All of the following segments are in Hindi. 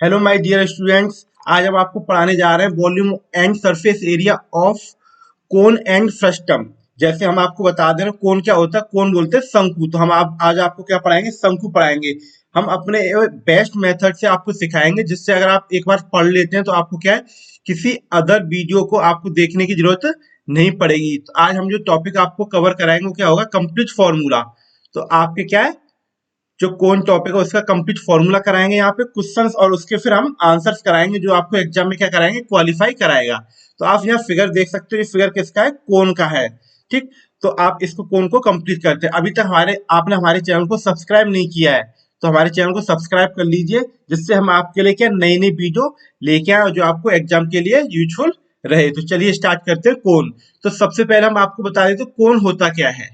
Hello my dear students. आज हम आपको पढ़ाने जा रहे हैं volume and surface area of cone and frustum. जैसे हम आपको बता दे रहे हैं कोन क्या होता है, कोन बोलते हैं शंकु। तो हम आज आपको क्या पढ़ाएंगे, शंकु पढ़ाएंगे। हम अपने बेस्ट मेथड से आपको सिखाएंगे, जिससे अगर आप एक बार पढ़ लेते हैं तो आपको क्या है, किसी अदर वीडियो को आपको देखने की जरूरत नहीं पड़ेगी। तो आज हम जो टॉपिक आपको कवर कराएंगे वो क्या होगा, कंप्लीट फॉर्मूला। तो आपके क्या है, जो कौन टॉपिक है उसका कंप्लीट फॉर्मूला कराएंगे यहाँ पे क्वेश्चंस, और उसके फिर हम आंसर्स कराएंगे जो आपको एग्जाम में क्या कराएंगे, क्वालिफाई कराएगा। तो आप यहाँ फिगर देख सकते हो, ये फिगर किसका है, कौन का है। ठीक, तो आप इसको कौन को कंप्लीट करते हैं। अभी तक आपने हमारे चैनल को सब्सक्राइब नहीं किया है तो हमारे चैनल को सब्सक्राइब कर लीजिए, जिससे हम आपके लिए क्या नई नई वीडियो लेके आए जो आपको एग्जाम के लिए यूजफुल रहे। तो चलिए स्टार्ट करते हैं कौन। तो सबसे पहले हम आपको बता देते कौन होता क्या है।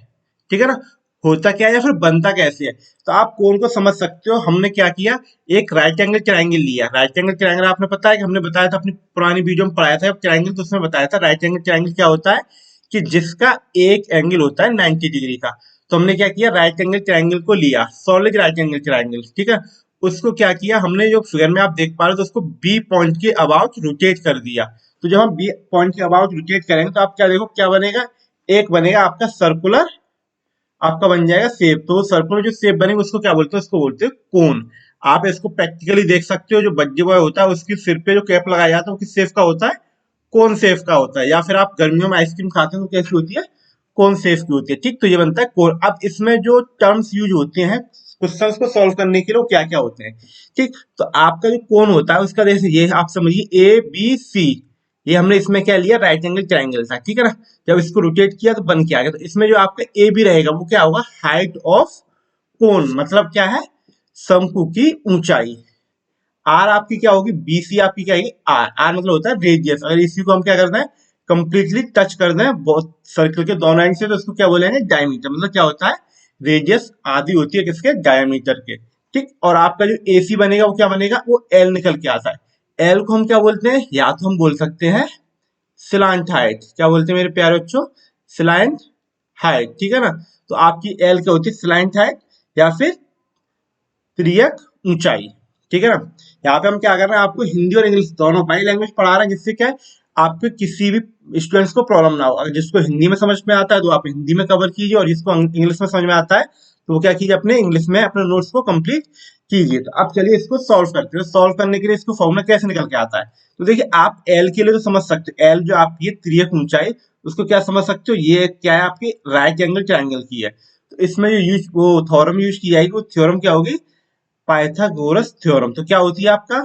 ठीक है ना, होता क्या है या फिर बनता कैसे है। तो आप कोण को समझ सकते हो। हमने क्या किया, एक राइट एंगल ट्रायंगल लिया। राइट एंगल ट्रायंगल आपने पता है कि हमने बताया था अपनी पुरानी वीडियो में पढ़ाया था ट्रायंगल, तो उसमें बताया था राइट एंगल ट्रायंगल क्या होता है कि जिसका एक एंगल होता है 90 डिग्री का। तो हमने क्या किया, राइट एंगल ट्रायंगल को लिया, सॉलिड राइट एंगल ट्रायंगल। ठीक है, उसको क्या किया हमने, जो फिगर में आप देख पा रहे हो, तो उसको बी पॉइंट के अबाउट रोटेट कर दिया। तो जब हम बी पॉइंट के अबाउट रोटेट करेंगे तो आप क्या देखो, क्या बनेगा, एक बनेगा आपका सर्कुलर, आपका बन जाएगा शेप। तो सर्कुलर जो शेप बनेगा उसको क्या बोलते हैं, उसको बोलते हैं कोन। आप इसको प्रैक्टिकली देख सकते हो, जो बज्जे बॉय होता है उसके सिर पे जो कैप लगाया जाता है वो किस शेप का होता है, कोन शेप का होता है। या फिर आप गर्मियों में आइसक्रीम खाते हैं तो कैसी होती है, कोन शेप की होती है। ठीक, तो ये बनता है कोन। अब इसमें जो टर्म्स यूज होते हैं क्वेश्चंस को सॉल्व करने के लिए वो क्या क्या होते हैं। ठीक, तो आपका जो कोन होता है उसका जैसे ये आप समझिए ए बी सी, ये हमने इसमें क्या लिया, राइट एंगल ट्रायंगल था। ठीक है ना, जब इसको रोटेट किया तो बन के आ गया। तो इसमें जो आपका ए बी रहेगा वो क्या होगा, हाइट ऑफ कोन, मतलब क्या है, शंकु की ऊंचाई। आर आपकी क्या होगी, बीसी आपकी क्या होगी, आर। आर मतलब होता है रेडियस। अगर इसी को हम क्या करना है, कंप्लीटली टच कर दें बहुत सर्कल के दोनों एंड से, तो उसको क्या बोलेंगे, डायमीटर। मतलब क्या होता है, रेडियस आधी होती है किसके, डायमीटर के। ठीक, और आपका जो एसी बनेगा वो क्या बनेगा, वो एल निकल के आता है। एल को हम क्या बोलते हैं, या तो हम बोल सकते हैं स्लांट हाइट। क्या बोलते हैं मेरे प्यारे बच्चों, स्लांट हाइट। ठीक है ना, तो आपकी एल क्या होती है, स्लांट हाइट या फिर तिर्यक ऊंचाई। ठीक है ना, यहाँ पे हम क्या कर रहे हैं, आपको हिंदी और इंग्लिश दोनों बाई लैंग्वेज पढ़ा रहे हैं, जिससे क्या है आपके किसी भी स्टूडेंट्स को प्रॉब्लम ना हो। अगर जिसको हिंदी में समझ में आता है तो आप हिंदी में कवर कीजिए, और जिसको इंग्लिश में समझ में आता है तो वो क्या कीजिए, अपने इंग्लिश में अपने नोट्स को कंप्लीट कीजिए। तो अब चलिए इसको सॉल्व करते हैं। सॉल्व करने के लिए इसको फॉर्मूला कैसे निकल के आता है, तो देखिए आप एल के लिए तो समझ सकते हो, एल जो आपकी तिर्यक ऊंचाई, उसको क्या समझ सकते हो, ये क्या है आपकी राइट एंगल ट्रायंगल की है। तो इसमें जो यूज वो थ्योरम यूज की जाएगी, वो थ्योरम क्या होगी, पाइथागोरस थ्योरम। तो क्या होती है आपका,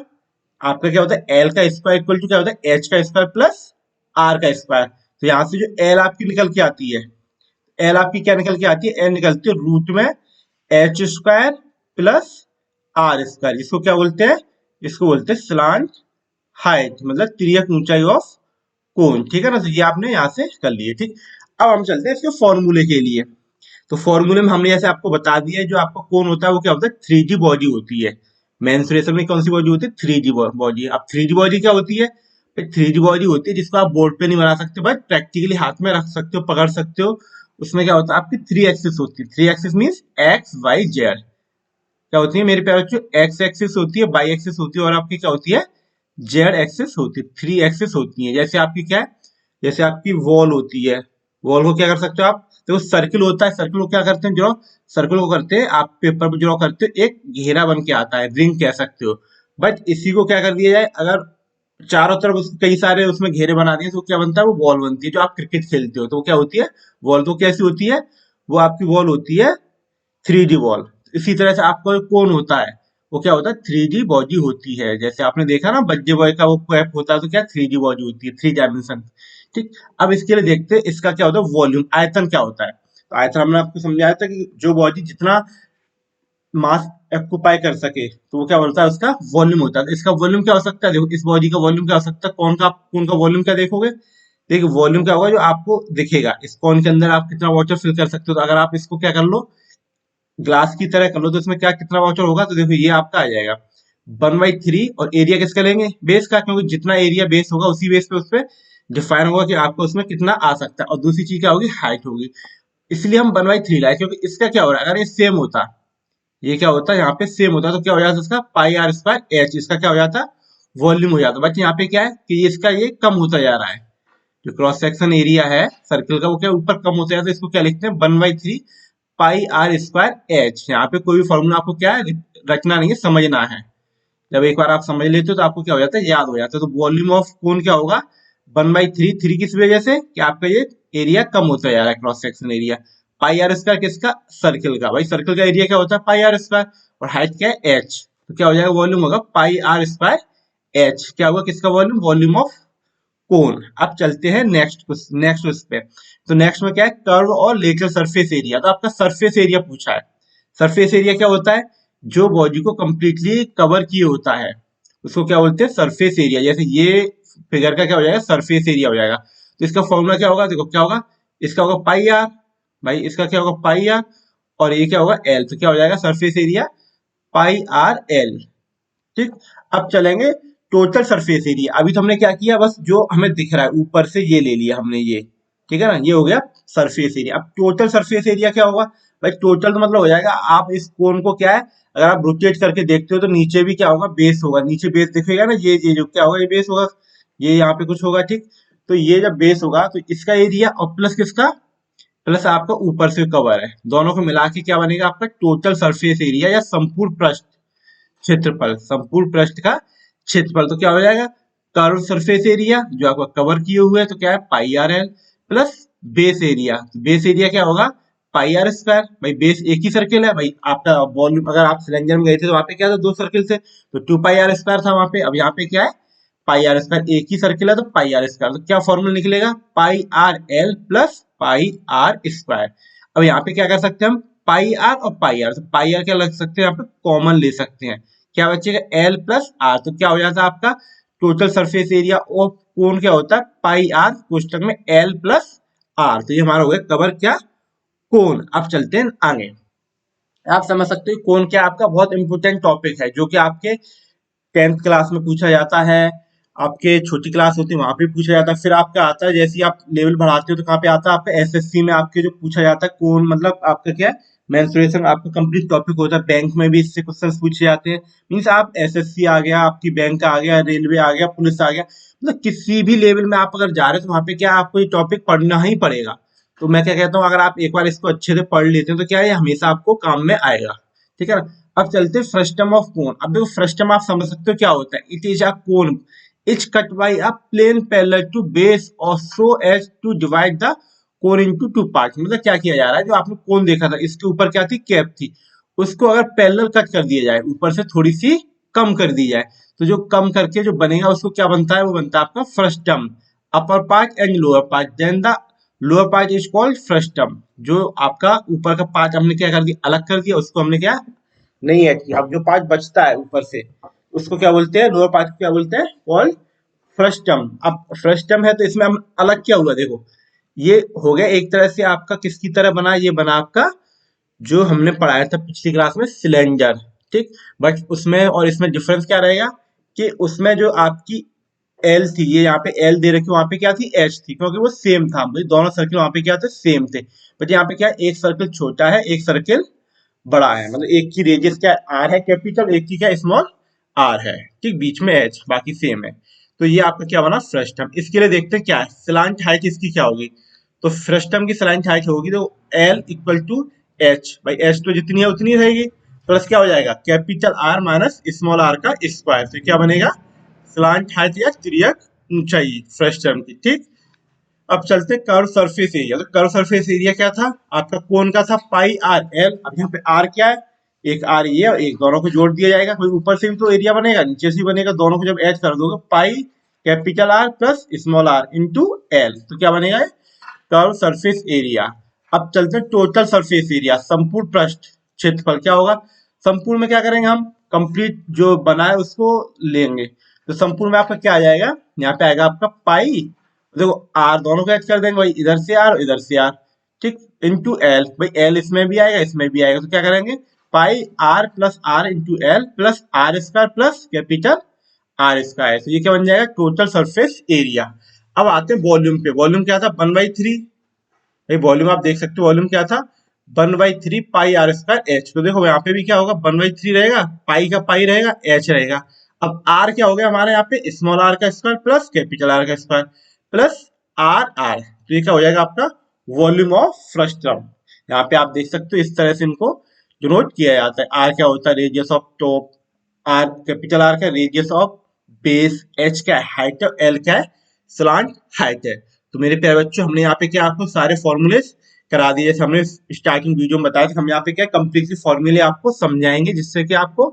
आपका क्या होता है, एल का स्क्वायर इक्वल टू क्या होता है, एच का स्क्वायर प्लस आर का स्क्वायर। तो यहां से जो एल आपकी निकल के आती है, एल आपकी क्या निकल के आती है, एल निकलती है रूट में H square plus R square. इसको क्या बोलते हैं, इसको बोलते हैं स्लांट हाइट, मतलब तिर्यक ऊंचाई ऑफ कोन। ठीक है ना, तो ये आपने यहां से कर लिए। ठीक, अब हम चलते हैं इसके फॉर्मूले के लिए। तो फॉर्मूले में हमने जैसे आपको बता दिया है, जो आपका कोन होता है वो क्या होता है, 3D बॉडी होती है। मेंस्ट्रुएशन में कौन सी बॉडी होती है, 3D बॉडी। अब 3D बॉडी क्या होती है, 3D बॉडी होती है जिसको आप बोर्ड पे नहीं बना सकते, बट प्रैक्टिकली हाथ में रख सकते हो, पकड़ सकते हो। उसमें क्या होता है, आपकी 3 एक्सिस होती है। 3 axis means X Y Z. क्या होती है मेरे प्यारे बच्चों, एक्स एक्सिस होती है, वाई एक्सिस होती है, और आपकी क्या होती है, जेड एक्सिस होती है। 3 एक्सिस होती है। जैसे आपकी क्या है, जैसे आपकी वॉल होती है, वॉल को क्या कर सकते हो आप, देखो सर्किल होता है, सर्किल को क्या करते हैं, जो सर्किल को करते हैं आप पेपर पर ड्रॉ करते हो, एक घेरा बन के आता है, रिंग कह सकते हो। बट इसी को क्या कर दिया जाए, अगर चारों तरफ कई सारे उसमें घेरे बना दिए तो क्या बनता है, वो बॉल बनती है। जो आप क्रिकेट खेलते हो तो वो क्या होती है, वॉल। तो कैसी होती है, वो आपकी वॉल होती है 3D वॉल। इसी तरह से आपका जो कोन होता है वो क्या होता है, 3D बॉडी होती है। जैसे आपने देखा ना बज्जे बॉय का वो कैप होता है, तो क्या 3D बॉडी होती है, 3 डायमेंशन। ठीक, अब इसके लिए देखते हैं इसका क्या होता है, वॉल्यूम, आयतन क्या होता है। तो आयतन हमने आपको समझाया था कि जो बॉडी जितना मास ऑक्यूपाई कर सके तो वो क्या बोलता है, उसका वॉल्यूम होता है। तो इसका वॉल्यूम क्या हो सकता है, देखो इस बॉडी का वॉल्यूम क्या हो सकता है, कौन का वॉल्यूम क्या देखोगे, देखिए वॉल्यूम क्या होगा, जो आपको दिखेगा इस कौन के अंदर आप कितना वाटर फिल कर सकते हो। तो अगर आप इसको क्या कर लो, ग्लास की तरह कर लो, तो इसमें क्या कितना वाटर होगा, तो देखो ये आपका आ जाएगा 1/3। और एरिया किसका लेंगे, बेस का, क्योंकि जितना एरिया बेस होगा उसी बेस पे उस पर डिफाइन होगा कि आपको उसमें कितना आ सकता है। और दूसरी चीज क्या होगी, हाइट होगी। इसलिए हम 1/3 लाए, क्योंकि इसका क्या हो रहा है, अगर ये सेम होता ये क्या होता है यहाँ पे सेम होता है, तो क्या हो जाता है इसका पाई आर स्क्वायर एच, इसका क्या हो जाता है वॉल्यूम हो जाता है। बट यहाँ पे क्या है कि इसका ये कम होता जा रहा है, जो क्रॉस सेक्शन एरिया है सर्कल का वो क्या ऊपर कम होता जाता है, इसको क्या लिखते हैं 1/3 पाई आर स्क्वायर एच। यहाँ पे कोई भी फॉर्मूला आपको क्या है रचना नहीं है, समझना है। जब एक बार आप समझ लेते हो तो आपको क्या हो जाता है याद हो जाता है। तो वॉल्यूम ऑफ कोन क्या होगा 1/3, 3 किस वजह से कि आपका ये एरिया कम होता जा रहा है cross section area. Pi are square किसका सर्कल का, भाई सर्कल का एरिया क्या होता है पाई आर स्क्वायर, और हाइट क्या है एच, तो क्या हो जाएगा वॉल्यूम होगा पाई आर स्क्वायर एच। क्या होगा किसका वॉल्यूम, वॉल्यूम ऑफ कोन। अब चलते हैं नेक्स्ट उस पे। तो नेक्स्ट में क्या है कर्व और लेटरल सरफेस एरिया। तो आपका सरफेस एरिया पूछा है। सरफेस एरिया क्या होता है, जो बॉडी को कंप्लीटली कवर किए होता है उसको क्या बोलते हैं सरफेस एरिया। जैसे ये फिगर का क्या हो जाएगा सरफेस एरिया हो जाएगा। तो इसका फॉर्मूला क्या होगा, देखो क्या होगा, इसका होगा पाई आर, भाई इसका क्या होगा पाई आर, और ये क्या होगा एल। तो क्या हो जाएगा surface area pi R L. ठीक। अब चलेंगे टोटल सरफेस एरिया। अभी तो हमने क्या किया, बस जो हमें दिख रहा है ऊपर से ये ले लिया हमने, ये ठीक है ना, ये हो गया सरफेस एरिया। अब टोटल सरफेस एरिया क्या होगा, भाई टोटल तो मतलब हो जाएगा आप इस कोन को क्या है अगर आप रोटेट करके देखते हो तो नीचे भी क्या होगा बेस होगा, नीचे बेस दिखेगा ना, ये जो क्या होगा ये बेस होगा, ये यहाँ पे कुछ होगा। ठीक। तो ये जब बेस होगा तो इसका एरिया और प्लस किसका, प्लस आपका ऊपर से कवर है, दोनों को मिला के क्या बनेगा आपका टोटल सरफेस एरिया या संपूर्ण पृष्ठ क्षेत्रफल, संपूर्ण पृष्ठ का क्षेत्रफल। तो क्या हो जाएगा कर्व सरफेस एरिया जो आपका कवर किए हुए है तो क्या है pi R L plus base area. Base area क्या होगा पाई आर स्क्वायर, भाई बेस एक ही सर्किल है, भाई आपका वॉल्यूम अगर आप सिलेंडर में गए थे तो वहां पे क्या था दो सर्किल थे तो 2 पाई आर स्क्वायर था वहां पे। अब यहाँ पे क्या है पाई आर स्क्वायर, एक ही सर्किल है तो पाई आर स्क्वायर। तो क्या फॉर्मूला निकलेगा pi R L plus pi are square. अब यहाँ पे क्या कर सकते हैं हम पाई आर और पाई आर, तो पाई आर क्या लग सकते हैं यहाँ पे कॉमन ले सकते हैं, क्या बचेगा एल प्लस आर। तो क्या हो जाता है आपका total surface area of cone क्या होता है पाई आर कोष्टक में एल प्लस आर। तो ये हमारा हो गया कवर क्या कोन। अब चलते हैं आगे। आप समझ सकते हो कोन क्या आपका बहुत इंपॉर्टेंट टॉपिक है जो कि आपके 10th क्लास में पूछा जाता है, आपके छोटी क्लास होती है वहां पे पूछा जाता है, फिर आपका आता है जैसे ही आप लेवल बढ़ाते हो तो कहाँ पे आता है आपका एसएससी में आपके जो पूछा जाता है कौन मतलब आपका क्या है मेंस्ट्रुएशन आपका कंप्लीट टॉपिक होता है। बैंक में भी इससे क्वेश्चंस पूछे जाते हैं। मीन्स आप एसएससी आ गया, आपकी बैंक आ गया, रेलवे आ गया, पुलिस आ गया, मतलब किसी भी लेवल में आप अगर जा रहे हो तो वहां पे क्या आपको ये टॉपिक पढ़ना ही पड़ेगा। तो मैं क्या कहता हूँ अगर आप एक बार इसको अच्छे से पढ़ लेते हैं तो क्या है ये हमेशा आपको काम में आएगा। ठीक है ना। अब चलते हैं फ्रस्टम ऑफ कोन। अब देखो फ्रस्टम आप समझ सकते हो क्या होता है, it is a cone is cut by a plane parallel to base और so as to divide the cone into two part. मतलब क्या किया जा रहा है, जो आपने कोन देखा था इसके ऊपर क्या थी कैप थी, उसको अगर पैरेलल कट कर दिया जाए ऊपर से थोड़ी सी कम कर दी जाए तो जो कम करके जो बनेगा उसको क्या बनता है, वो बनता है आपका frustum upper part and lower part. Then the lower part is called frustum. जो आपका ऊपर का पार्ट हमने क्या कर दिया अलग कर दिया, उसको हमने क्या नहीं ऐड किया। अब जो पार्ट बचता है ऊपर से उसको क्या बोलते हैं लोअर पार्ट को क्या बोलते हैं कॉल्ड फ्रस्टम। अब फ्रस्टम है तो इसमें हम अलग क्या हुआ देखो, ये हो गया एक तरह से आपका किसकी तरह बना, ये बना आपका जो हमने पढ़ाया था पिछली क्लास में सिलेंडर। ठीक। बट उसमें और इसमें डिफरेंस क्या रहेगा कि उसमें जो आपकी एल थी, ये यहाँ पे एल दे रखी वहां पे क्या थी एच थी, क्योंकि वो सेम था, दोनों सर्किल वहां पे क्या थे सेम थे। बट यहाँ पे क्या एक सर्किल छोटा है एक सर्किल बड़ा है, मतलब एक की रेडियस क्या आर है कैपिटल, एक की क्या स्मॉल आर है। ठीक। बीच में एच बाकी सेम है। तो ये आपका क्या बना फ्रस्टम। इसके लिए देखते हैं क्या है स्लांट हाइट इसकी क्या होगी। तो फ्रस्टम की स्लांट हाइट होगी तो एल इक्वल टू एच, भाई एच तो जितनी है उतनी रहेगी, प्लस क्या हो जाएगा capital R minus small R का स्क्वायर। तो क्या बनेगा स्लांट हाइट या तिर्यक ऊंचाई फ्रस्टम की। ठीक। अब चलते कर्व सरफेस एरिया। तो कर्व सरफेस एरिया क्या था आपका कोन का था पाई आर एल। अब यहाँ पे आर क्या है, एक आर ये और एक, दोनों को जोड़ दिया जाएगा, कोई ऊपर से भी तो एरिया बनेगा नीचे से भी बनेगा, दोनों को जब ऐड कर दोगे pi capital R plus small R into L तो क्या बनेगा कर्व सरफेस एरिया। अब चलते हैं टोटल सरफेस एरिया संपूर्ण पृष्ठ क्षेत्रफल क्या होगा। संपूर्ण में क्या करेंगे हम कंप्लीट जो बना है उसको लेंगे, तो संपूर्ण में आपका क्या आ जाएगा, यहाँ पे आएगा आपका पाई, देखो आर दोनों को ऐड कर देंगे भाई, इधर से आर इधर से आर। ठीक। इंटू एल, भाई एल इसमें भी आएगा इसमें भी आएगा, तो क्या करेंगे pi R plus R into L plus R square plus capital R square. तो ये क्या बन जाएगा टोटल सरफेस एरिया। अब आते हैं वॉल्यूम पे। वॉल्यूम क्या था 1/3, भाई वॉल्यूम आप देख सकते हो वॉल्यूम क्या था 1/3 पाई आर स्क्वायर एच। तो देखो यहाँ पे भी क्या होगा, 1/3 रहेगा, पाई का पाई रहेगा, एच रहेगा। अब आर क्या हो गया हमारे यहाँ पे, स्मॉल आर का स्क्वायर प्लस कैपिटल आर का स्क्वायर प्लस आर आर। तो ये क्या हो जाएगा आपका वॉल्यूम ऑफ फ्रस्टम। यहाँ पे आप देख सकते हो इस तरह से इनको डिनोट किया जाता है। आर क्या होता है, radius of top, are capital R का रेडियस ऑफ बेस, एच क्या है हाइट है, एल क्या है स्लांट हाइट है। तो मेरे प्यारे बच्चों हमने यहाँ पे क्या आपको सारे फॉर्मूले करा दिए, जैसे हमने स्टार्टिंग वीडियो में बताया था। हम यहाँ पे क्या कंप्लीटली फॉर्मूले आपको समझाएंगे जिससे कि आपको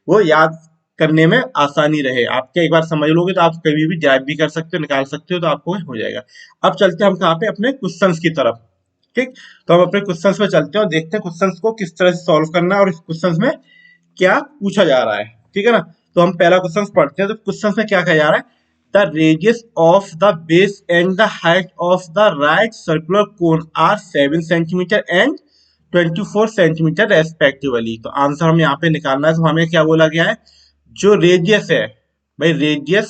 वो याद करने में आसानी रहे। आप क्या एक बार समझ लोगे तो आप कभी भी ड्राइव भी कर सकते हो, निकाल सकते हो, तो आपको हो जाएगा। अब चलते हैं हम कहाँ पे, अपने क्वेश्चंस की तरफ। ठीक, तो हम अपने क्वेश्चंस पे चलते हैं और देखते हैं क्वेश्चंस को किस तरह से सॉल्व करना है और इस क्वेश्चंस में क्या पूछा जा रहा है। ठीक है ना। तो हम पहला क्वेश्चन पढ़ते हैं। तो क्वेश्चन में क्या कहा जा रहा है, the radius of the base and the height of the right circular cone are 7 centimetre and 24 centimetre respectively. तो आंसर हम यहाँ पे निकालना है। तो हमें क्या बोला गया है, जो रेडियस है भाई, रेडियस,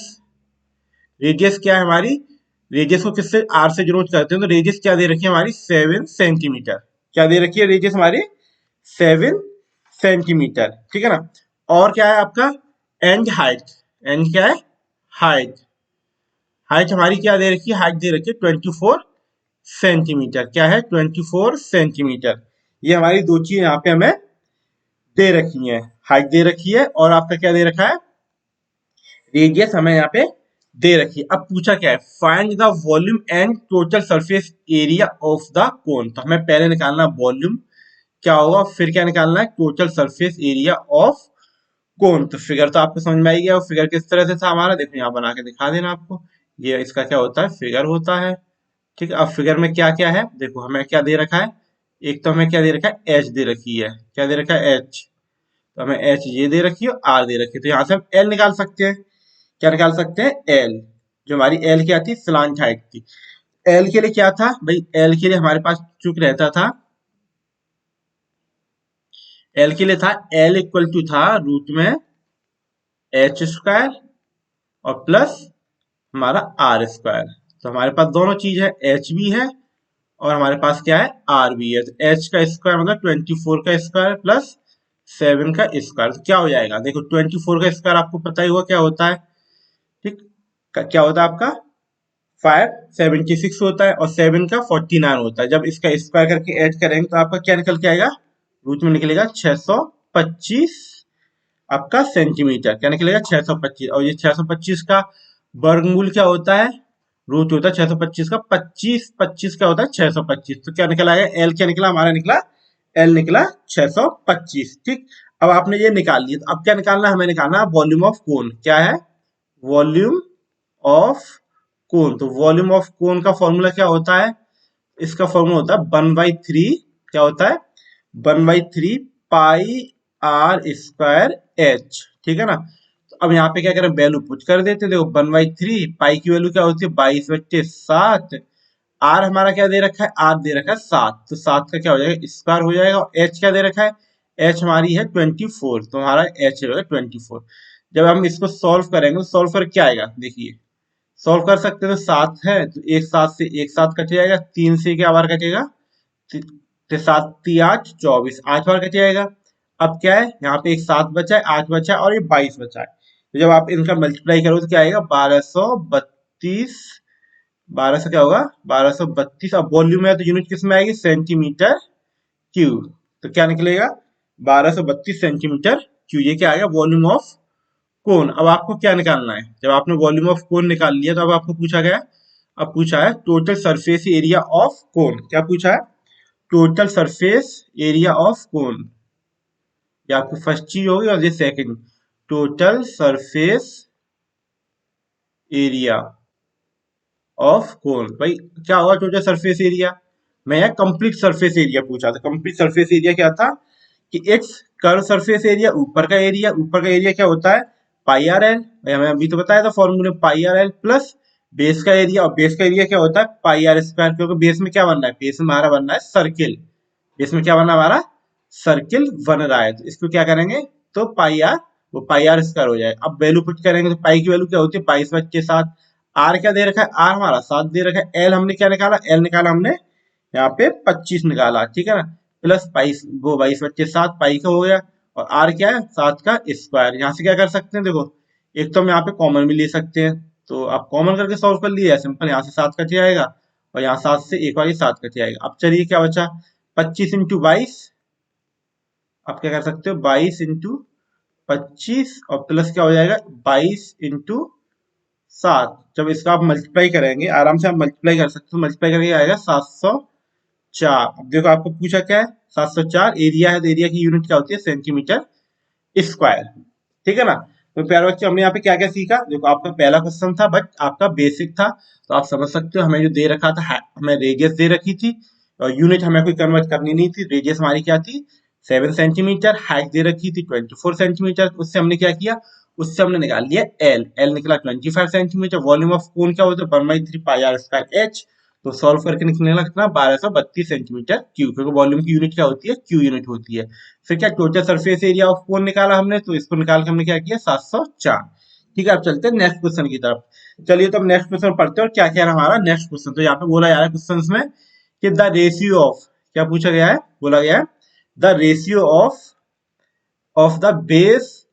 रेडियस क्या है हमारी, रेडियस को किससे आर से डिनोट करते हैं। तो रेडियस क्या दे रखी है हमारी 7 सेंटीमीटर। क्या दे रखी है रेडियस हमारी 7 सेंटीमीटर। ठीक है ना। और क्या है आपका एंड हाइट, एंड क्या है हाइट, हाइट हमारी क्या दे रखी है, हाइट दे रखी है 24 सेंटीमीटर। क्या है 24 सेंटीमीटर। ये हमारी दो चीज यहाँ पे हमें दे रखी है, हाइट दे रखी है और आपका क्या दे रखा है, रेडियस हमें यहाँ पे दे रखी है। अब पूछा क्या है, find the volume and total surface area of the cone. तो हमें पहले निकालना वॉल्यूम क्या होगा, फिर क्या निकालना है total surface area of cone. तो फिगर तो आपको समझ में आई गया, फिगर किस तरह से था हमारा, देखो यहाँ बना के दिखा देना आपको। ये इसका क्या होता है, फिगर होता है। ठीक है। अब फिगर में क्या क्या है, देखो हमें क्या दे रखा है, एक तो हमें क्या दे रखा है, एच दे रखी है। क्या दे रखा है, एच। तो हमें एच ये दे रखी है, आर दे रखी है। तो यहाँ से हम एल निकाल सकते हैं। क्या निकाल सकते हैं, एल। जो हमारी एल क्या थी, स्लांट हाइट थी। एल के लिए क्या था भाई, एल के लिए हमारे पास चुक रहता था, एल के लिए था, एल इक्वल टू था रूट में एच स्क्वायर और प्लस हमारा आर स्क्वायर। तो हमारे पास दोनों चीज है, एच भी है और हमारे पास क्या है, आर भी है। तो एच का स्क्वायर मतलब 24 का स्क्वायर प्लस 7 का स्क्वायर। तो क्या हो जाएगा, देखो 24 का स्क्वायर आपको पता ही होगा क्या होता है। ठीक, क्या होता है आपका 576 होता है और 7 का 49 होता है। जब इसका स्क्वायर करके ऐड करेंगे तो आपका क्या निकल के आएगा, रूट में निकलेगा 625 आपका सेंटीमीटर। क्या निकलेगा 625, और ये 625 का वर्गमूल क्या होता है, रूट होता है 625 का 25, 25 क्या होता है 625। तो क्या निकला है, एल क्या निकला हमारा, निकला एल निकला 625। ठीक, अब आपने ये निकाल लिया। तो अब क्या निकालना है, हमें निकालना है वॉल्यूम ऑफ कोन। क्या है, वॉल्यूम ऑफ कोन। तो वॉल्यूम ऑफ कोन का फॉर्मूला क्या होता है, इसका फॉर्मूला होता है 1/3, क्या होता है 1/3 पाई आर स्क्वायर एच। ठीक है ना। तो अब यहाँ पे क्या करें, वैल्यू पुट कर देते हैं। देखो 1/3 पाई की वैल्यू क्या होती है 22/7। आर हमारा क्या दे रखा है, आर दे रखा है 7। तो 7 का क्या हो जाएगा स्क्वायर हो जाएगा। और एच क्या दे रखा है, एच हमारी है 24। तो हमारा एच रहेगा 24। जब हम इसको सॉल्व करेंगे तो सॉल्व कर क्या आएगा, देखिए सॉल्व कर सकते हैं। तो 7 है तो एक 7 से एक 7 कट जाएगा, 3 से क्या बार कटेगा, 7 3 8 24, 8 बार कट जाएगा। अब क्या है, यहाँ पे एक 7 बचा है, 8 बचा है और ये 22 बचा है। तो जब आप इनका मल्टीप्लाई करो तो क्या आएगा 1232, 12 से क्या होगा 1232। अब वॉल्यूम है तो यूनिट किस में आएगी, सेंटीमीटर क्यूब। तो क्या निकलेगा 1232 सेंटीमीटर क्यूब। ये क्या आएगा वॉल्यूम ऑफ कोन। अब आपको क्या निकालना है, जब आपने वॉल्यूम ऑफ कोन निकाल लिया तो अब आपको पूछा गया, अब पूछा है total surface area of cone. क्या पूछा है, total surface area of cone. ये आपकी फर्स्ट चीज होगी और ये second, total surface area of cone. भाई क्या होगा टोटल सरफेस एरिया, मैं यहाँ कंप्लीट सरफेस एरिया पूछा था। कंप्लीट सरफेस एरिया क्या था कि एक्स कर्व सरफेस एरिया, ऊपर का एरिया, ऊपर का एरिया क्या होता है पाई आर एल, हमें अभी तो बताया था फॉर्मूले पाई आर एल प्लस बेस का एरिया, और बेस का एरिया क्या होता है पाई आर स्क्वायर। क्योंकि बेस में क्या बनना है, बेस में हमारा बनना है सर्किल, बेस में क्या बनना है हमारा सर्किल बन रहा है। तो इसको क्या करेंगे, तो पाई आर, वो पाई आर स्क्वायर हो जाएगा। अब वैल्यू पुट करेंगे तो पाई की वैल्यू क्या होती है 22/7। आर क्या दे रखा है, आर हमारा 7 दे रखा है। एल हमने क्या निकाला, एल निकाला हमने यहाँ पे 25 निकाला। ठीक है ना। प्लस पाई, वो 22/7 पाई का हो गया, और आर क्या है 7 का स्क्वायर। यहाँ से क्या कर सकते हैं देखो, एक तो हम यहाँ पे कॉमन भी ले सकते हैं, तो आप कॉमन करके सॉल्व कर लिया सिंपल, यहाँ से 7 कट जाएगा और यहाँ 7 से एक बार 7 कट जाएगा। अब चलिए क्या बचा, 25 × 22, आप क्या कर सकते हो 22 × 25 और प्लस क्या हो जाएगा 22 × 7। जब इसका आप मल्टीप्लाई करेंगे, आराम से आप मल्टीप्लाई कर सकते हो, मल्टीप्लाई करके आएगा 704। अब देखो आपको पूछा क्या है 704 एरिया है, तो एरिया की यूनिट क्या होती है सेंटीमीटर स्क्वायर। ठीक है ना। तो प्यारे बच्चों हमने यहाँ पे क्या क्या सीखा, देखो आपका पहला क्वेश्चन था बट आपका बेसिक था, तो आप समझ सकते हो हमें जो दे रखा था, हमें रेडियस दे रखी थी और यूनिट हमें कोई कन्वर्ट करनी नहीं थी। रेडियस हमारी क्या थी 7 सेंटीमीटर, हाइट दे रखी थी 24 सेंटीमीटर, उससे हमने क्या किया, उससे हमने निकाल लिया एल, एल निकला 25 सेंटीमीटर। वॉल्यूम ऑफ कोन क्या होता है 1/3 पाई आर स्क्वायर एच, तो सॉल्व करके निकलेगा कितना 1232 सेंटीमीटर क्यूब, क्योंकि वॉल्यूम की यूनिट क्या होती है क्यू यूनिट होती है। फिर क्या total surface area of cone निकाला हमने, तो इसको निकाल के हमने क्या किया 704। ठीक है, अब चलते हैं नेक्स्ट क्वेश्चन की तरफ। चलिए तो हम नेक्स्ट क्वेश्चन पढ़ते हैं और क्या क्या है हमारा नेक्स्ट क्वेश्चन। तो यहाँ पे बोला जा रहा है क्वेश्चन में कि द रेशियो ऑफ, क्या पूछा गया है, बोला गया है the ratio of the base,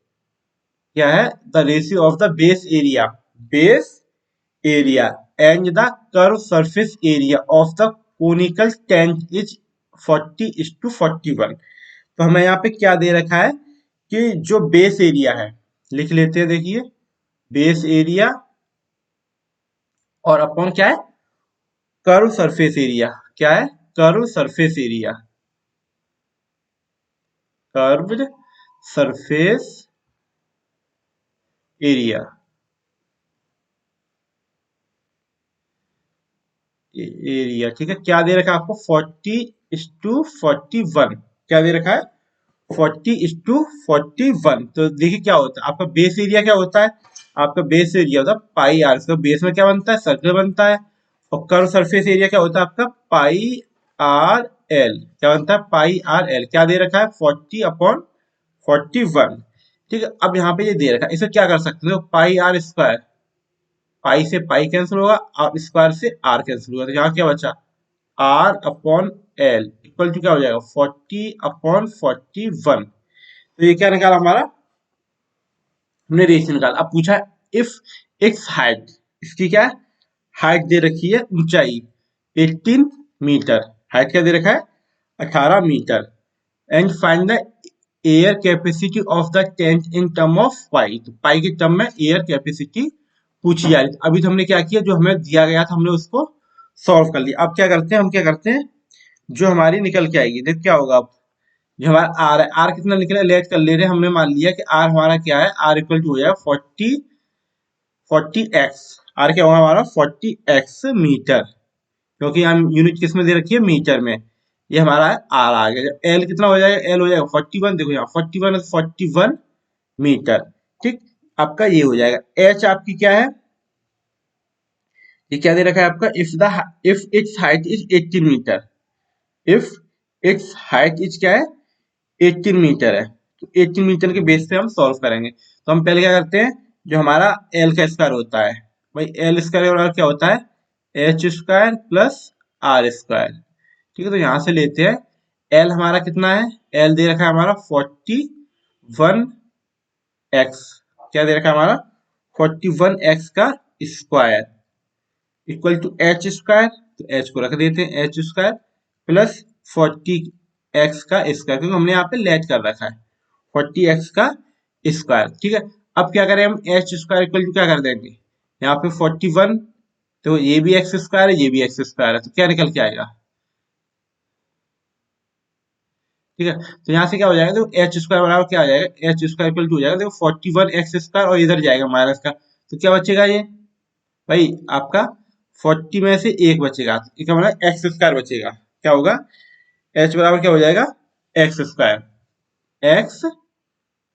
क्या है the ratio of the base area and the curve surface area of the conical tent is 40:41। तो हमें यहाँ पे क्या दे रखा है कि जो बेस एरिया है, लिख लेते हैं, देखिए बेस एरिया और अपॉन क्या है कर्व सरफेस एरिया, क्या है curve surface area, curved surface area, area. ठीक है, क्या दे रखा है आपको 40:41, क्या दे रखा है 40:41। तो देखिए क्या होता है आपका बेस एरिया, क्या होता है आपका बेस एरिया होता है पाई आर, इसका बेस में क्या बनता है सर्कल बनता है, और कर्व सरफेस एरिया क्या होता है आपका पाई आर एल, क्या बनता है पाई आर एल। क्या दे रखा है 40/41। ठीक है, अब यहाँ पे ये दे रखा है, इसे क्या कर सकते हो पाई आर स्क्वायर, पाई से पाई कैंसिल होगा और स्क्वायर से आर कैंसिल होगा, तो यहाँ क्या बचा R upon L equal to क्या हो जाएगा 40/41। तो ये क्या निकाला हमारा, हमने रेशियो निकाला। अब पूछा इफ एक्स हाइट, इसकी क्या है हाइट दे रखी है ऊंचाई 18 मीटर, हाइट क्या दे रखा है 18 metre, and find the air capacity of the tent in term of pi, तो पाई के टर्म में एयर कैपेसिटी पूछी जा रही थी। अभी तो हमने क्या किया, जो हमें दिया गया था हमने उसको सॉल्व कर लिया। अब क्या करते हैं, हम क्या करते हैं जो हमारी निकल के आएगी, देख क्या होगा। अब जो हमारा आर है, आर कितना निकला लेट कर ले रहे हैं, हमने मान लिया कि आर हमारा क्या है, आर इक्वल टू हो जाएगा 40x, आर क्या होगा हमारा 40x मीटर, क्योंकि हम यूनिट किस में दे रखी है मीटर में, ये हमारा आर आ गया। एल कितना हो जाएगा, एल हो जाएगा 41, देखो यहाँ 41 मीटर। ठीक, आपका ये हो जाएगा। एच आपकी क्या है, ये क्या दे रखा है आपका if its height is 18 metre, if its height is क्या है 18 मीटर है, तो 18 मीटर के बेस पे हम सॉल्व करेंगे। तो हम पहले क्या करते हैं, जो हमारा एल का स्क्वायर होता है, भाई एल स्क्वायर बराबर क्या होता है H square plus R square. ठीक है, तो यहां से लेते हैं एल हमारा कितना है, एल दे रखा है हमारा 41x, क्या दे रखा है हमारा 41x का square equal to H square, तो एच को रख देते हैं एच स्क्वायर प्लस 40x का स्क्वायर, क्योंकि हमने यहाँ पे लेट कर रखा है 40x का स्क्वायर। ठीक है, अब क्या करें हम एच स्क्वायर इक्वल टू क्या कर देंगे यहाँ पे 41, तो ये भी एक्स स्क्वायर है ये भी एक्स स्क्वायर है, तो क्या निकल के आएगा। ठीक है, तो यहाँ से क्या हो जाएगा, देखो एच स्क्वायर बराबर क्या आ जाएगा एच स्क्वायर इक्वल टू हो जाएगा देखो 41x स्क्वायर, और इधर जाएगा माइनस का, तो क्या बचेगा ये भाई आपका 40 में से एक बचेगा, तो क्या मतलब एक्स स्क्वायर बचेगा, क्या होगा एच बराबर क्या हो जाएगा एक्स स्क्वायर, एक्स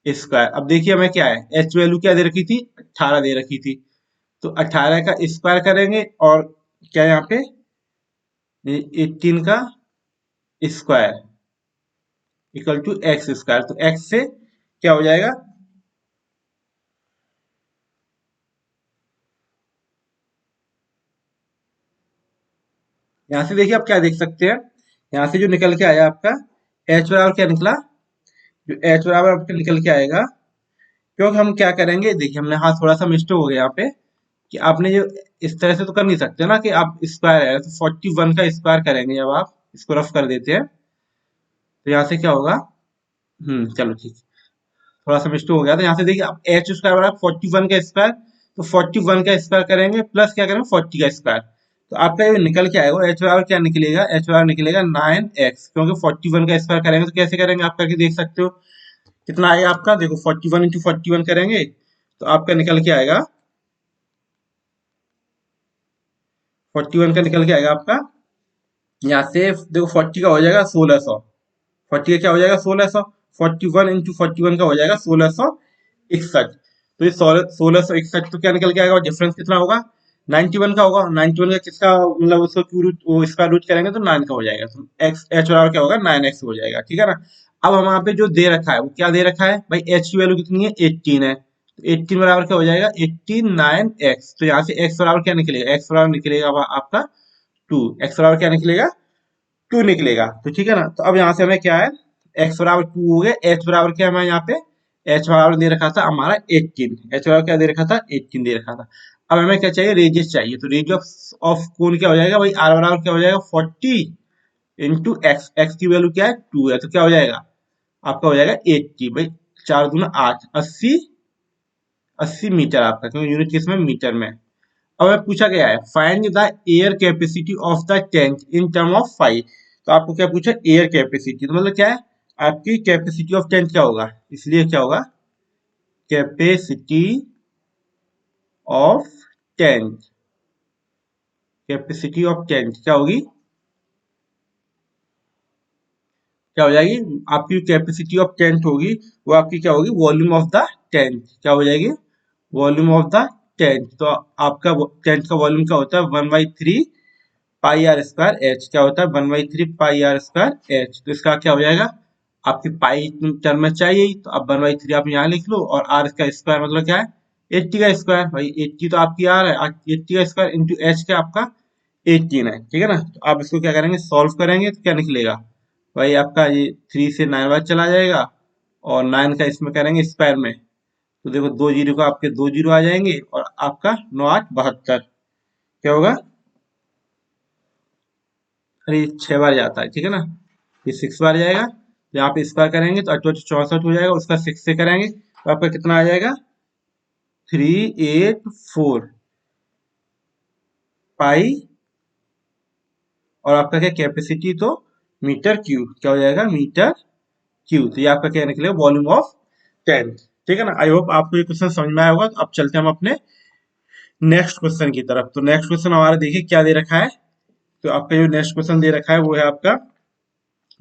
स्क्वायर। अब देखिए हमें क्या है एच वैल्यू क्या दे रखी थी 18 दे रखी थी, तो 18 का स्क्वायर करेंगे और क्या यहाँ पे 18 का square equal to X square, तो एक्स से क्या हो जाएगा यहाँ से देखिए आप क्या देख सकते हैं, यहाँ से जो निकल के आया आपका एच बराबर क्या निकला, जो एच बराबर आपका निकल के आएगा, क्योंकि हम क्या करेंगे, देखिए हमने हाँ थोड़ा सा मिस्टेक हो गया यहाँ पे, कि आपने जो इस तरह से तो कर नहीं सकते ना कि आप स्क्वायर है तो 41 का स्क्वायर करेंगे, जब आप इसको रफ कर देते हैं तो यहाँ से क्या होगा, चलो ठीक, थोड़ा सा मिस्टेक हो गया था यहाँ से। देखिए अब एच स्क्वायर बराबर 41 का स्क्वायर, तो 41 का स्क्वायर करेंगे प्लस क्या करेंगे 40 का स्क्वायर, तो आपका ये निकल के आएगा एच बराबर क्या निकलेगा, एच बराबर निकलेगा 9x, क्योंकि 41 का स्क्वायर करेंगे तो कैसे करेंगे आप करके देख सकते हो, कितना आएगा आपका, देखो 41 इंटू 41 करेंगे तो आपका निकल के आएगा, 41 का निकल के आएगा आपका, यहाँ से देखो 40 का हो जाएगा 1600, 40 का क्या हो जाएगा 1600, 41 इंटू 41 का हो जाएगा 1661, तो ये 1661 तो क्या निकल के आएगा, और डिफरेंस कितना होगा 91 का होगा, 91 का किसका मतलब उसको क्यू रूट वो इसका रूट करेंगे तो 9 का हो जाएगा, तो एक्स एच बराबर क्या होगा 9x हो जाएगा, ठीक है ना। अब हम यहाँ पे जो दे रखा है वो क्या दे रखा है भाई, एच की वैल्यू कितनी है 18 है, तो 18 बराबर क्या हो जाएगा 18 9x, तो यहाँ से x बराबर क्या निकलेगा, x बराबर निकलेगा आपका 2, x बराबर क्या निकलेगा 2 निकलेगा, तो ठीक है ना। तो अब यहाँ से हमें क्या है, x बराबर 2 हो गया, h बराबर क्या हमें यहाँ पे, h बराबर दे रखा था हमारा 18, h बराबर क्या दे रखा था 18 दे रखा था। अब हमें क्या चाहिए, रेडियस चाहिए, तो रेडियस ऑफ कोन क्या हो जाएगा भाई, r बराबर क्या हो जाएगा 40 इंटू एक्स, एक्स की वैल्यू क्या है 2 है, तो क्या हो जाएगा आपका हो जाएगा 80 भाई, 4 दूना 8, 80, 80 मीटर आपका, क्योंकि यूनिट किस में मीटर में। अब हमें पूछा गया है find the air capacity of the tank in term of five, तो आपको क्या पूछा एयर कैपेसिटी, तो मतलब क्या है आपकी कैपेसिटी ऑफ टैंक क्या होगा, इसलिए क्या होगा capacity of tank, capacity of tank क्या होगी, क्या हो जाएगी आपकी कैपेसिटी ऑफ टेंट होगी, वो आपकी क्या होगी वॉल्यूम ऑफ द टेंट, क्या हो जाएगी वॉल्यूम ऑफ द टेंट, तो आपका टेंट का वॉल्यूम क्या होता है 1/3 पाई आर स्क्वायर एच, क्या होता है 1/3 पाई आर स्क्वायर एच, तो इसका क्या हो जाएगा आपकी पाई टर्म में चाहिए ही, तो अब 1/3 आप यहाँ लिख लो, और आर का स्क्वायर मतलब क्या है 80 का स्क्वायर, भाई 80 तो आपकी आर है, 80 का स्क्वायर इंटू एच क्या आपका 18 है, ठीक है ना। तो आप इसको क्या करेंगे सॉल्व करेंगे तो क्या निकलेगा भाई आपका, ये 3 से 9 बार चला जाएगा, और 9 का इसमें करेंगे स्क्वायर में, तो देखो 2 जीरो का आपके 2 जीरो आ जाएंगे, और आपका 9 8 72 क्या होगा, अरे 6 बार जाता है, ठीक है ना, ये 6 बार जाएगा, तो यहाँ पे स्क्वायर करेंगे तो 8 64 हो जाएगा, उसका 6 से करेंगे तो आपका कितना आ जाएगा 384 पाई, और आपका क्या कैपेसिटी तो मीटर क्यूब, क्या हो जाएगा मीटर क्यूब, तो ये आपका क्या निकलेगा वॉल्यूम ऑफ टैंक, ठीक है ना। आई होप आपको ये क्वेश्चन समझ में आया होगा। तो अब चलते हैं हम अपने नेक्स्ट क्वेश्चन की तरफ। तो नेक्स्ट क्वेश्चन हमारा देखिए क्या दे रखा है, तो आपका जो नेक्स्ट क्वेश्चन दे रखा है वो है आपका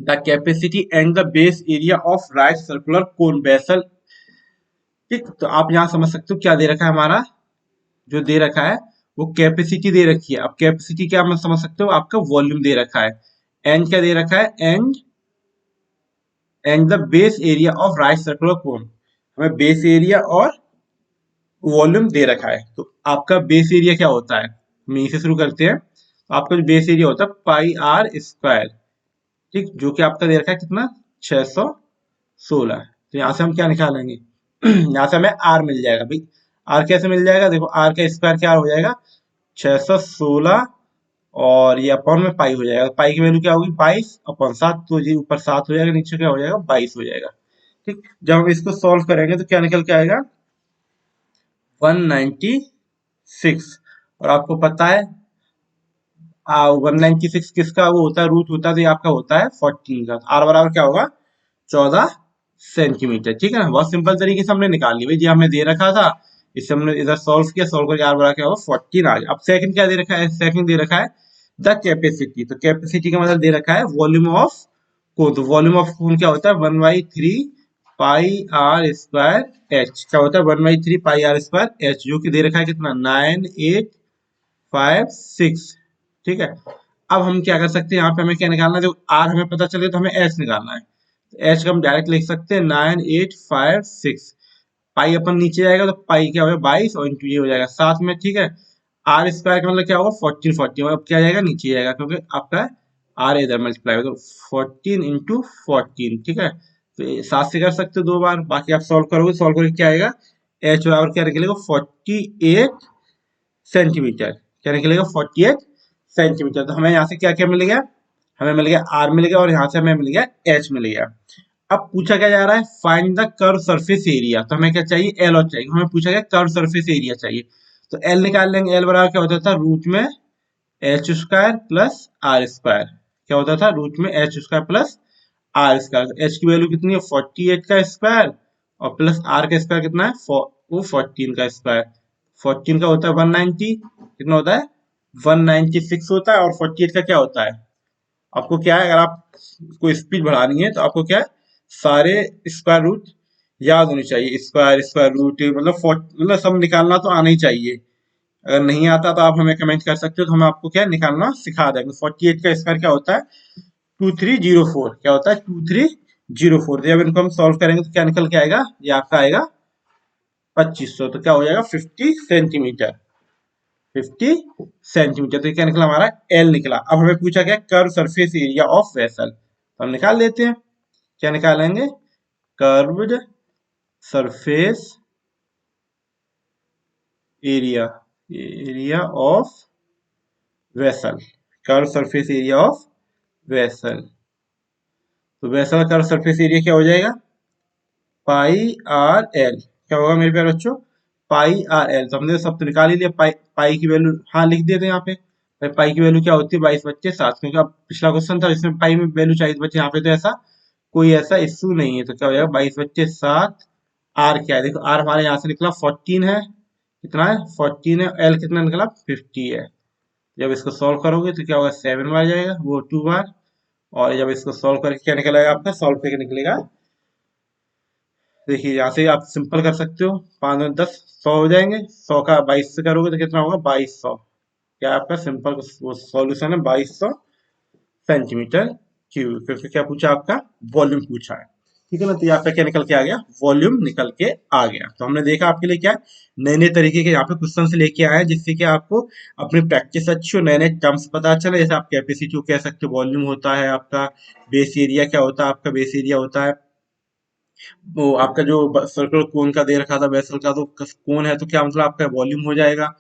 the capacity and the base area of right circular cone vessel, ठीक। तो आप यहाँ समझ सकते हो क्या दे रखा है हमारा, जो दे रखा है वो कैपेसिटी दे रखी है, अब कैपेसिटी क्या हम समझ सकते हो आपका वॉल्यूम दे रखा है, एंड क्या दे रखा है and the base area of right circular कोन, हमें बेस एरिया और वॉल्यूम दे रखा है। तो आपका बेस एरिया क्या होता है, हम यहीं से शुरू करते हैं, तो आपका जो बेस एरिया होता है पाई आर स्क्वायर, ठीक, जो कि आपका दे रखा है कितना 616, तो यहाँ से हम क्या निकालेंगे यहाँ से हमें आर मिल जाएगा भाई, आर कैसे मिल जाएगा, देखो आर का स्क्वायर क्या हो जाएगा 616, और ये अपॉन में पाई हो जाएगा, पाई की वैल्यू क्या होगी 22/7, तो जी ऊपर 7 हो जाएगा, नीचे क्या हो जाएगा 22 हो जाएगा, ठीक। जब हम इसको सॉल्व करेंगे तो क्या निकल के आएगा 196, और आपको पता है 196 किसका वो होता है रूट होता है, तो ये आपका होता है 14 का, आर बराबर क्या होगा 14 सेंटीमीटर, ठीक है ना। बहुत सिंपल तरीके से हमने निकाल लिया भाई, जी हमें दे रखा था, इससे हमने इधर सॉल्व किया, सॉल्व करके आर बराबर क्या होगा 14 आ गया। अब सेकंड क्या दे रखा है, सेकंड दे रखा है द कैपेसिटी, तो कैपेसिटी का मतलब दे रखा है वॉल्यूम ऑफ कोन, तो वॉल्यूम ऑफ कोन क्या होता है 1/3 पाई आर स्क्वायर एच, क्या होता है 1/3 पाई आर स्क्वायर एच, जो कि दे रखा है कितना 9856, ठीक है। अब हम क्या कर सकते हैं, यहाँ पे हमें क्या निकालना है, जो आर हमें पता चले तो हमें एच निकालना है, तो एच का हम डायरेक्ट लिख सकते हैं 9856, पाई अपन नीचे जाएगा तो पाई क्या होगा 22, और इंटू ये हो जाएगा साथ में, ठीक है। आर स्क्वायर का मतलब क्या होगा 14 14, अब क्या जाएगा नीचे जाएगा, क्योंकि आपका आर इधर मल्टीप्लाई हो तो 14 इंटू 14, ठीक है। तो 7 से कर सकते हो 2 बार, बाकी आप सॉल्व करोगे क्या आएगा, एच बराबर क्या निकलेगा 48 सेंटीमीटर, क्या निकलेगा 48 सेंटीमीटर। तो हमें यहाँ से क्या क्या मिल गया, हमें मिल गया आर मिल गया और यहाँ से हमें मिल गया एच मिल गया। अब पूछा क्या जा रहा है, find the curve surface area, तो हमें क्या चाहिए, एल और चाहिए, हमें पूछा गया कर्व सरफेस एरिया चाहिए। तो एल निकाल लेंगे, एल बराबर क्या होता था, रूट में H square plus R square, क्या होता था, रूट में H square plus R square. H की वैल्यू कितनी है 48 का स्क्वायर और प्लस आर का स्क्वायर कितना है, वो 14 का स्क्वायर। 14 का होता है 190, कितना होता है 196 होता है, और 48 का क्या होता है, आपको क्या है, अगर आप को स्पीड बढ़ानी है तो आपको क्या है, सारे स्क्वायर रूट याद होनी चाहिए, स्क्वायर स्क्वायर रूट मतलब मतलब सब निकालना तो आना ही चाहिए। अगर नहीं आता तो आप हमें कमेंट कर सकते हो, तो हम आपको क्या निकालना सिखा देंगे। 48 का स्क्वायर क्या होता है 2304, क्या होता है 2304। जब इनको हम सॉल्व करेंगे तो क्या निकल के आएगा, ये आपका आएगा 2500, तो क्या हो जाएगा 50 सेंटीमीटर, 50 सेंटीमीटर। तो क्या निकला हमारा एल निकला। अब हमें पूछा गया curve surface area of vessel, तो हम निकाल लेते हैं, क्या निकालेंगे, curved surface area, area of vessel, curve surface area of vessel. तो वेसल का सरफेस एरिया क्या हो जाएगा, पाई आर एल, क्या होगा मेरे प्यारे बच्चों, पाई आर एल। तो हमने सब तो निकाल ही लिया, पाई की वैल्यू हाँ लिख देते हैं यहाँ पे। भाई पाई की वैल्यू क्या होती है 22/7, क्योंकि अब पिछला क्वेश्चन था जिसमें पाई में वैल्यू चाहिए थी बच्चे, यहाँ पे तो ऐसा कोई ऐसा इश्यू नहीं है। तो क्या हो जाएगा 22/7। आर क्या है, देखो आर हमारे यहाँ से निकला 14 है, कितना है 14 है, एल कितना निकला 50 है। जब इसको सॉल्व करोगे तो क्या होगा 7 बार जाएगा, वो 2 बार, और जब इसको सॉल्व करके क्या निकलेगा आपका, सॉल्व करके निकलेगा, देखिए यहाँ से आप सिंपल कर सकते हो, 5 और 10 100 हो जाएंगे, 100 का 22 से करोगे तो कितना होगा 2200। क्या आपका सिंपल वो सॉल्यूशन है 2200 सेंटीमीटर क्यूब, क्योंकि क्या पूछा आपका, वॉल्यूम पूछा है, ठीक है ना। तो यहाँ पे क्या निकल के आ गया, वॉल्यूम निकल के आ गया। तो हमने देखा आपके लिए क्या नए नए तरीके के यहाँ पे क्वेश्चन से लेके आए हैं, जिससे कि आपको अपनी प्रैक्टिस अच्छी हो, नए नए टर्म्स पता चले, जैसे आप कैपेसिटी को कह सकते हो, वॉल्यूम होता है आपका, बेस एरिया क्या होता है आपका, बेस एरिया होता है वो आपका जो सर्कुलर कोन का दे रखा था वेसल का, तो कोन है तो क्या मतलब आपका वॉल्यूम हो जाएगा।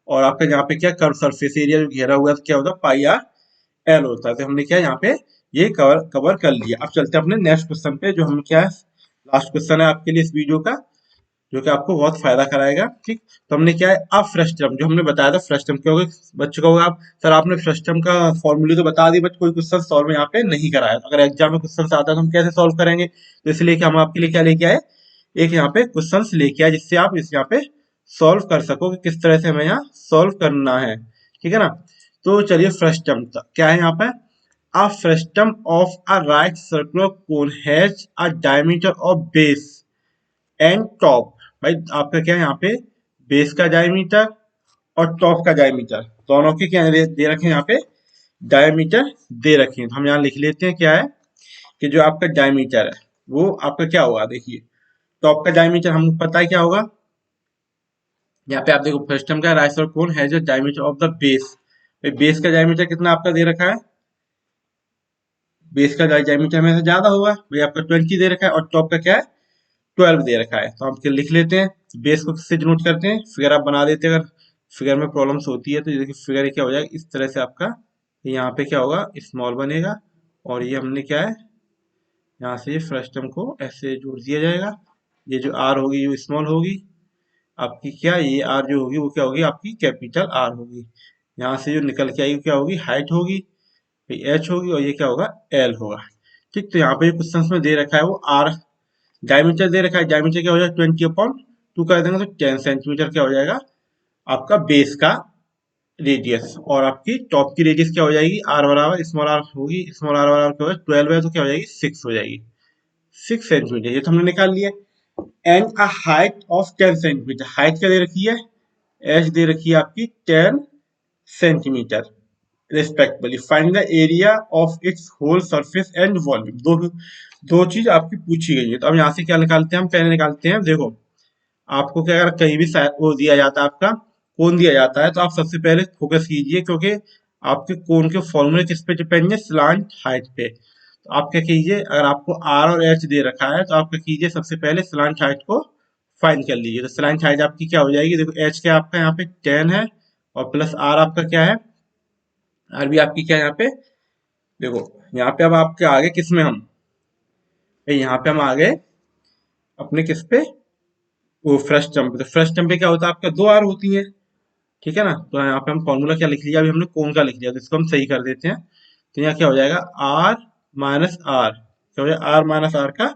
और आपका यहाँ पे क्या कर्व सरफेस एरिया जो घेरा हुआ है तो क्या होता है पाई आर एल होता है। तो हमने क्या यहाँ पे ये कवर कर लिया। अब चलते हैं अपने नेक्स्ट क्वेश्चन पे, जो हम क्या है लास्ट क्वेश्चन है आपके लिए इस वीडियो का, जो कि आपको बहुत फायदा कराएगा, ठीक। तो हमने क्या है अब फ्रस्टम, जो हमने बताया था फ्रस्टम क्या होगा, बच्चों को आप सर आपने फ्रस्टम का फॉर्मूले तो बता दी, बट कोई क्वेश्चन सॉल्व यहाँ पे नहीं कराया। अगर एग्जाम में क्वेश्चन आता है तो हम कैसे सॉल्व करेंगे, तो इसलिए कि हम आपके लिए क्या लेके आए, एक यहाँ पे क्वेश्चन लेके आए, जिससे आप इस यहाँ पे सॉल्व कर सको कि किस तरह से हमें यहाँ सॉल्व करना है, ठीक है ना। तो चलिए फ्रस्टम क्या है यहाँ पे, a frustum of a right circular cone has a diameter of base and top. भाई आपका क्या है यहाँ पे, बेस का डायमीटर और टॉप का डायमीटर, दोनों के क्या दे रखे हैं यहाँ पे, डायमीटर दे रखे हैं। तो हम यहाँ लिख लेते हैं क्या है, कि जो आपका डायमीटर है वो आपका क्या होगा, देखिए टॉप का डायमीटर हमको पता है क्या होगा, यहाँ पे आप देखो फ्रस्टम का right circular cone has a diameter of the base. Base का डायमीटर कितना आपका दे रखा है, बेस का डायमीटर हमें ज्यादा होगा, भाई आपका 20 दे रखा है, और टॉप का क्या है 12 दे रखा है। तो हम लिख लेते हैं, बेस को किससे डिनोट करते हैं, फिगर आप बना देते हैं। अगर फिगर में प्रॉब्लम्स होती है तो देखिए फिगर क्या हो जाएगा इस तरह से आपका, यहाँ पे क्या होगा स्मॉल बनेगा, और ये हमने क्या है यहाँ से फ्रस्टम को ऐसे जोड़ दिया जाएगा। ये जो आर होगी जो स्मॉल होगी आपकी, क्या ये आर जो होगी वो क्या होगी आपकी कैपिटल आर होगी। यहाँ से जो निकल के आएगी क्या होगी हाइट होगी, एच होगी, और ये क्या होगा एल होगा, ठीक। तो यहाँ पे जो क्वेश्चन में दे रखा है वो आर डायमीटर दे रखा है, डायमीटर क्या हो जाएगा 20/2 कर देंगे तो 10 सेंटीमीटर क्या हो जाएगा आपका बेस का रेडियस, और आपकी टॉप की रेडियस क्या हो जाएगी आर बराबर स्मॉल आर होगी, स्मॉल आर बराबर क्या होगा 12 है, तो क्या हो जाएगी 6 हो जाएगी, 6 सेंटीमीटर, ये तो हमने निकाल लिया। And a height of 10 centimetre, height क्या दे रखी है, एच दे रखी है आपकी 10 centimetre respectively. Find the area of its whole surface and volume, दो दो चीज आपकी पूछी गई है। तो अब यहाँ से क्या निकालते हैं हम, पहले निकालते हैं देखो, आपको क्या अगर कहीं भी वो दिया जाता है आपका कोण दिया जाता है, तो आप सबसे पहले फोकस कीजिए, क्योंकि आपके कोण के फॉर्मूले किस पे डिपेंड है, स्लांट हाइट पे। तो आप क्या कीजिए, अगर आपको आर और एच दे रखा है तो आप क्या कीजिए, सबसे पहले स्लांट हाइट को फाइंड कर लीजिए। तो स्लांट हाइट आपकी क्या हो जाएगी, देखो एच क्या आपका यहाँ पे 10 है और प्लस आर आपका क्या है, आर भी आपकी क्या है यहाँ पे, देखो यहाँ पे अब आपके आगे किस में हम, यहाँ पे हम आ गए अपने किस पे, वो फ्रस्टम पे। तो फ्रस्टम पे क्या होता है आपका, दो आर होती है, ठीक है ना। तो यहाँ पे हम फॉर्मूला क्या लिख लिया, अभी हमने कोण का लिख लिया, तो इसको हम सही कर देते हैं। तो यहाँ क्या हो जाएगा, आर माइनस आर, क्या हो जाएगा, आर माइनस आर का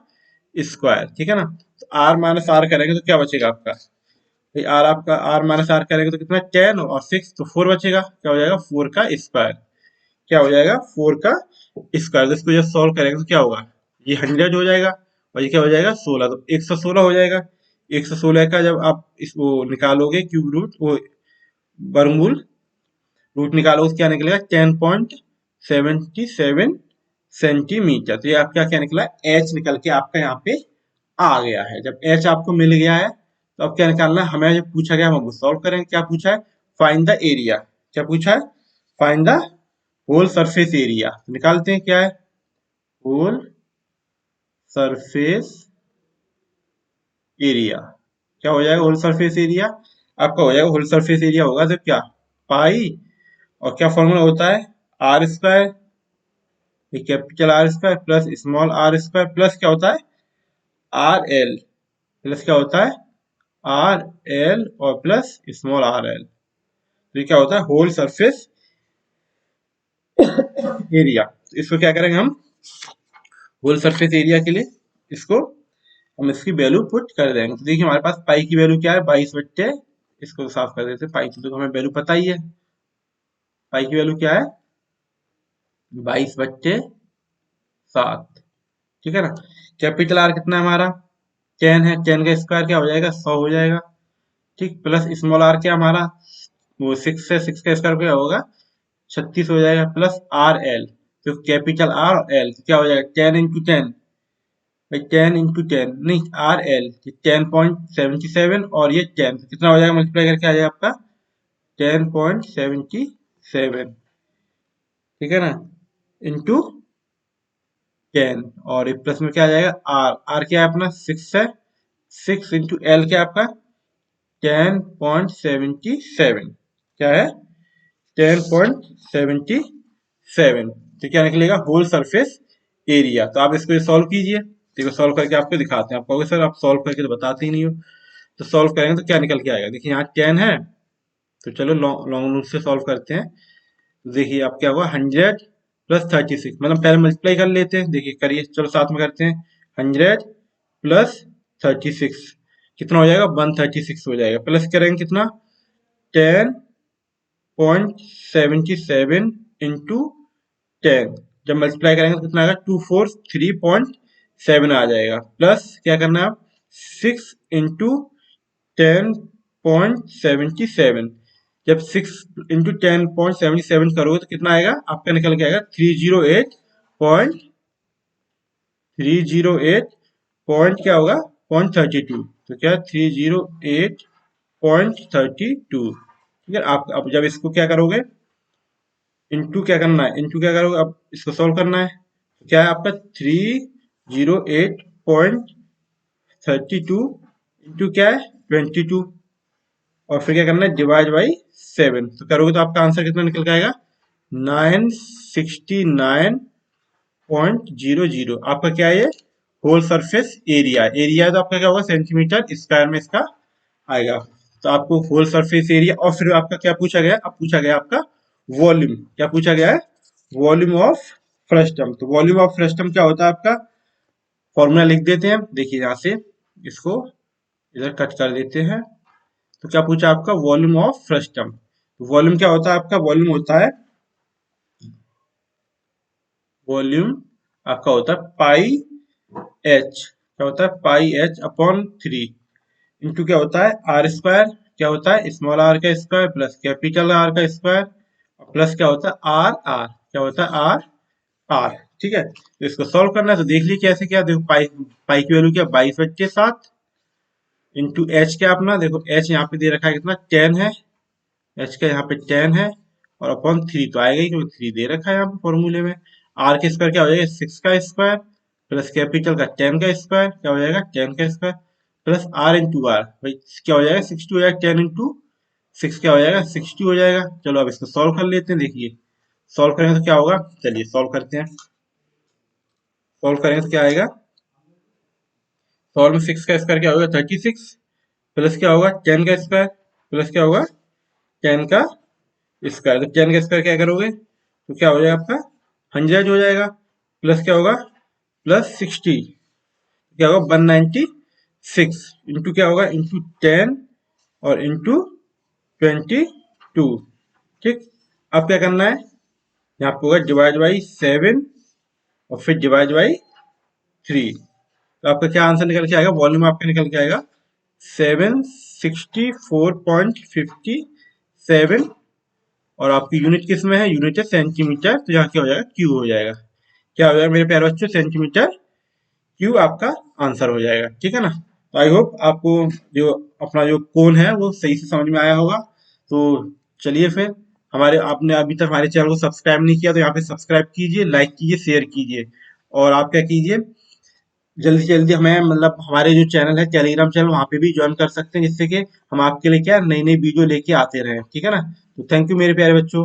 स्क्वायर, ठीक है ना। तो आर माइनस आर करेंगे तो क्या बचेगा आपका, आर आपका आर माइनस आर करेंगे तो कितना, 10 और 6 तो 4 बचेगा, क्या हो जाएगा 4 का स्क्वायर, क्या हो जाएगा 4 का स्क्वायर। तो इसको जब सॉल्व करेंगे तो क्या होगा, ये 100 हो जाएगा और ये क्या हो जाएगा 16, तो 116 हो जाएगा। 116 का जब आप इसको निकालोगे क्यूब रूट, वो वर्गमूल रूट निकालो, क्या निकलेगा 10.77 सेंटीमीटर। तो ये आपका क्या निकला, एच निकल के आपका यहाँ पे आ गया है। जब एच आपको मिल गया है तो अब क्या निकालना है, हमें जो पूछा गया हम सॉल्व करेंगे। क्या पूछा है, फाइंड द एरिया, क्या पूछा है, find the whole surface area. तो निकालते हैं, क्या है, होल सरफेस एरिया। क्या हो जाएगा, होल सरफेस एरिया आपका हो जाएगा, होल सरफेस एरिया होगा तो क्या, पाई, और क्या फॉर्मूला होता है, R square, capital R square plus small R square plus क्या होता है, आर एल, प्लस क्या होता है, आर एल और प्लस स्मॉल आर एल। तो ये क्या होता है, होल सरफेस एरिया। तो इसको क्या करेंगे हम, होल सरफेस एरिया के लिए इसको हम इसकी वैल्यू पुट कर देंगे। तो देखिए हमारे पास पाई की वैल्यू क्या है, 22/, इसको साफ कर देते हैं, पाई की तो हमें वैल्यू पता ही है, पाई की वैल्यू क्या है 22/7, ठीक है ना। कैपिटल आर कितना है हमारा 10 है, 10 का स्क्वायर क्या हो जाएगा 100 हो जाएगा, ठीक, प्लस स्मॉल आर क्या हमारा, वो 6 है, 6 का स्क्वायर क्या होगा 36 हो जाएगा, प्लस आर एल, तो कैपिटल आर एल क्या हो जाएगा 10 × 10, भाई 10 × 10 नहीं, आर एल 10.77 और ये 10 कितना हो जाएगा, मल्टीप्लाई करके आ जाएगा आपका 10.77, ठीक है ना, इंटू 10, और एक प्लस में क्या आ जाएगा, आर, आर क्या है अपना 6 है, 6 इंटू एल क्या है आपका 10.77, क्या है 10.77, तो क्या निकलेगा, होल सरफेस एरिया। तो आप इसको सॉल्व कीजिए, देखो सॉल्व करके आपको दिखाते हैं। आप कहोगे सर आप सॉल्व करके तो बताते ही नहीं हो, तो सॉल्व करेंगे तो क्या निकल के आएगा, देखिए यहाँ 10 है, तो चलो लॉन्ग रूट से सॉल्व करते हैं। तो देखिए आप क्या होगा 100 प्लस 36, मतलब पहले मल्टीप्लाई कर लेते हैं, देखिए करिए, चलो साथ में करते हैं, 100 प्लस 36 कितना हो जाएगा 136 हो जाएगा, प्लस करेंगे कितना 10.77 इंटू 10, जब मल्टीप्लाई करेंगे तो कितना आएगा 243.7 आ जाएगा, प्लस क्या करना है आप 6 इंटू 10.77, जब 6 इंटू 10.77 करोगे तो कितना आएगा आपका, निकल के आएगा 308 क्या होगा .32, तो क्या 308.32, ठीक है। आप अब जब इसको क्या करोगे, इंटू क्या करना है, इंटू क्या करोगे, अब इसको सॉल्व करना है, तो क्या है आपका 308.32 इंटू क्या है 22, और फिर क्या करना है डिवाइड बाई 7, तो करोगे तो आपका आंसर कितना निकल के आएगा 969.00, आपका क्या है ये होल सरफेस एरिया, एरिया तो आपका क्या होगा सेंटीमीटर स्क्वायर में इसका आएगा। तो आपको होल सरफेस एरिया, और फिर आपका क्या पूछा गया, अब पूछा गया आपका वॉल्यूम, क्या पूछा गया है, वॉल्यूम ऑफ फ्रस्टम। तो वॉल्यूम ऑफ फ्रस्टम क्या होता है आपका, फॉर्मूला लिख देते हैं, देखिए यहाँ से इसको इधर कट कर देते हैं। तो क्या पूछा आपका वॉल्यूम ऑफ फ्रस्टम, तो वॉल्यूम क्या होता है आपका, वॉल्यूम होता है, वॉल्यूम आपका होता है पाई एच, क्या होता है पाई एच अपॉन 3 इंटू क्या होता है आर स्क्वायर, क्या होता है स्मॉल आर का स्क्वायर प्लस कैपिटल आर का स्क्वायर, और प्लस क्या होता है आर आर, क्या होता है आर आर, ठीक है। तो इसको सॉल्व करना है, तो देख लीजिए कैसे, क्या देखो पाई, पाई की वैल्यू क्या 22/7 इंटू एच क्या अपना, देखो एच यहाँ पे दे रखा है कितना 10 है, एच का यहाँ पे 10 है, और अपॉन 3 तो आएगा ही क्योंकि 3 दे रखा है यहाँ पे फॉर्मूले में। आर के स्क्वायर क्या हो जाएगा, 6 का स्क्वायर प्लस कैपिटल का 10 का स्क्वायर क्या हो जाएगा, 10 का square plus R into R, भाई क्या हो जाएगा, 60 हो जाएगा, 10 इंटू 6 क्या हो जाएगा, 60 हो जाएगा। चलो अब इसको सॉल्व कर लेते हैं। देखिए सॉल्व करेंगे तो क्या होगा, चलिए सॉल्व करते हैं। सॉल्व करेंगे तो क्या आएगा, सॉल्व में 6 का स्क्वायर क्या होगा, 36 प्लस क्या होगा, 10 का स्क्वायर प्लस क्या होगा, 10 का स्क्वायर। तो 10 का स्क्वायर क्या करोगे तो क्या हो जाएगा आपका 100 हो जाएगा, प्लस क्या होगा, प्लस 60 क्या होगा 196 इंटू क्या होगा, इंटू 10 और इंटू 22। ठीक, अब क्या करना है, यहाँ पे होगा डिवाइड बाई 7 और फिर डिवाइड बाई 3। तो आपका क्या आंसर निकल के आएगा, वॉल्यूम आपका निकल के आएगा 764.57 और आपकी यूनिट किस में है, यूनिट है सेंटीमीटर, तो यहाँ क्या हो जाएगा, क्यू हो जाएगा। क्या हो जाएगा मेरे प्यारे बच्चों, सेंटीमीटर क्यू आपका आंसर हो जाएगा। ठीक है ना। तो आई होप आपको जो अपना जो कोण है वो सही से समझ में आया होगा। तो चलिए फिर, हमारे आपने अभी तक हमारे चैनल को सब्सक्राइब नहीं किया तो यहाँ पे सब्सक्राइब कीजिए, लाइक कीजिए, शेयर कीजिए। और आप क्या कीजिए, जल्दी से जल्दी हमें मतलब हमारे जो चैनल है टेलीग्राम चैनल वहाँ पे भी ज्वाइन कर सकते हैं, जिससे कि हम आपके लिए क्या नई नई वीडियो लेके आते रहें। ठीक है ना। तो थैंक यू मेरे प्यारे बच्चों।